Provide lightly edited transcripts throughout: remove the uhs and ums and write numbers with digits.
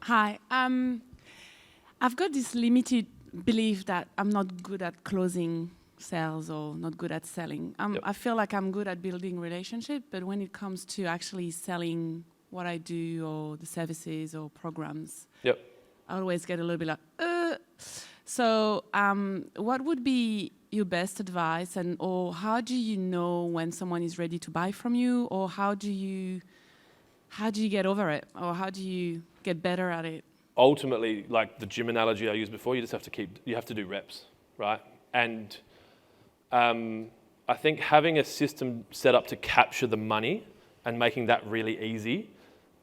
Hi. I've got this limited belief that I'm not good at closing sales or not good at selling. Yep. I feel like I'm good at building relationship, but when it comes to actually selling what I do or the services or programs, Yep. I always get a little bit like, So, what would be your best advice, or how do you know when someone is ready to buy from you, or how do you get over it, or how do you get better at it? Ultimately, like the gym analogy I used before, you have to do reps, right? And I think having a system set up to capture the money and making that really easy,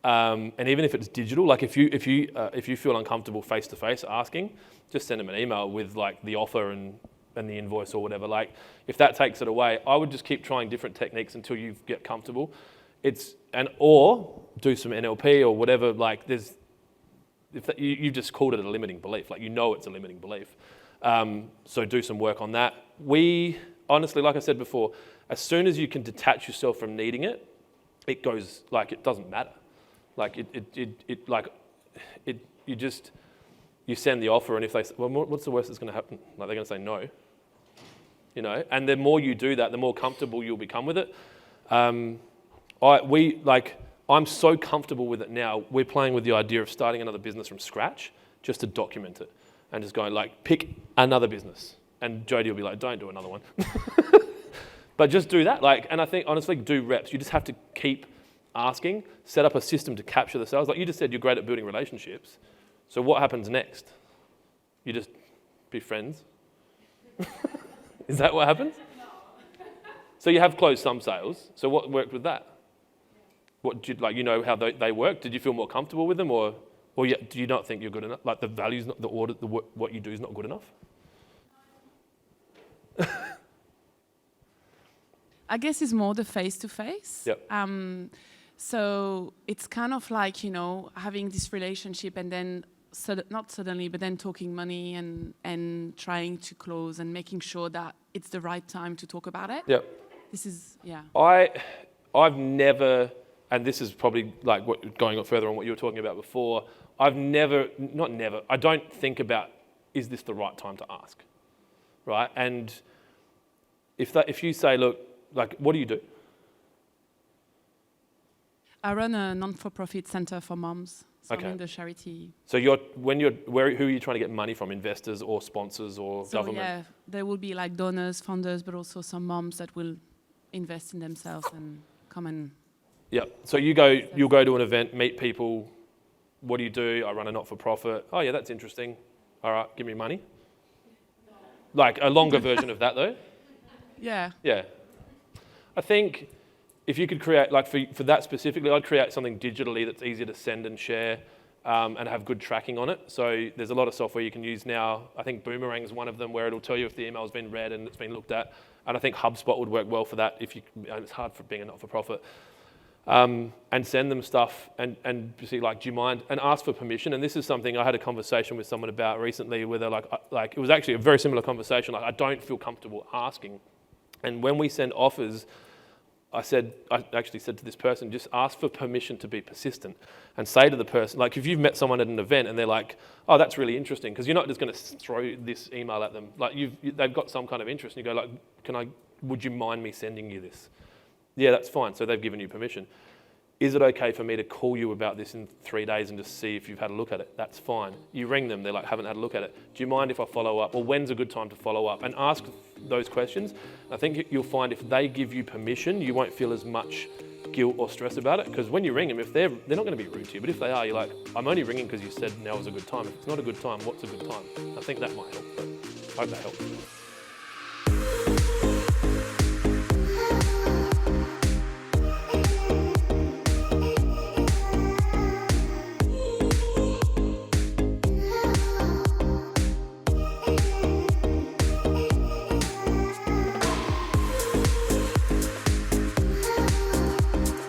and even if it's digital, like if you feel uncomfortable face to face asking, just send them an email with like the offer and the invoice or whatever. Like if that takes it away, I would just keep trying different techniques until you get comfortable. Or do some NLP or whatever. Like you just called it a limiting belief. Like it's a limiting belief. So do some work on that. We honestly, like I said before, as soon as you can detach yourself from needing it, it goes like it doesn't matter. Like you send the offer, and if they say, well, what's the worst that's going to happen? Like they're going to say no. And the more you do that, the more comfortable you'll become with it. I'm so comfortable with it now. We're playing with the idea of starting another business from scratch, just to document it, and just going like, pick another business. And Jody will be like, don't do another one. But just do that. And I think honestly, do reps. You just have to keep asking, set up a system to capture the sales. Like you just said, you're great at building relationships. So what happens next? You just be friends? Is that what happens? No. So you have closed some sales. So what worked with that? What did how they work? Did you feel more comfortable with them, or do you not think you're good enough? Like the value's not the order, what you do is not good enough. I guess it's more the face-to-face. Yep. So it's kind of like, having this relationship and then, not suddenly, but then talking money and trying to close and making sure that it's the right time to talk about it. Yep. This is, yeah. I've never, and this is probably like going further on what you were talking about before, I don't think about, is this the right time to ask, right? And if you say, look, like, what do you do? I run a non-for-profit center for moms. So Okay. I'm in the charity. So who are you trying to get money from? Investors or sponsors or government? Yeah, there will be like donors, funders, but also some moms that will invest in themselves and come and. Yeah. So you'll go to an event, meet people. What do you do? I run a not-for-profit. Oh yeah, that's interesting. All right, give me money. Like a longer version of that though. Yeah. Yeah. I think if you could create, like for that specifically, I'd create something digitally that's easier to send and share and have good tracking on it. So there's a lot of software you can use now. I think Boomerang is one of them where it'll tell you if the email's been read and it's been looked at. And I think HubSpot would work well for that. It's hard for being a not-for-profit. And send them stuff and see, like, do you mind? And ask for permission. And this is something I had a conversation with someone about recently where they're like it was actually a very similar conversation. Like, I don't feel comfortable asking. And when we send offers, I actually said to this person, just ask for permission to be persistent and say to the person, like if you've met someone at an event and they're like, oh, that's really interesting, because you're not just going to throw this email at them. Like they've got some kind of interest and you go like, would you mind me sending you this? Yeah, that's fine. So they've given you permission. Is it okay for me to call you about this in 3 days and just see if you've had a look at it? That's fine. You ring them, they're like, haven't had a look at it. Do you mind if I follow up? Or when's a good time to follow up? And ask those questions. I think you'll find if they give you permission, you won't feel as much guilt or stress about it. Because when you ring them, if they're not going to be rude to you, but if they are, you're like, I'm only ringing because you said now is a good time. If it's not a good time, what's a good time? I think that might help. I hope that helps.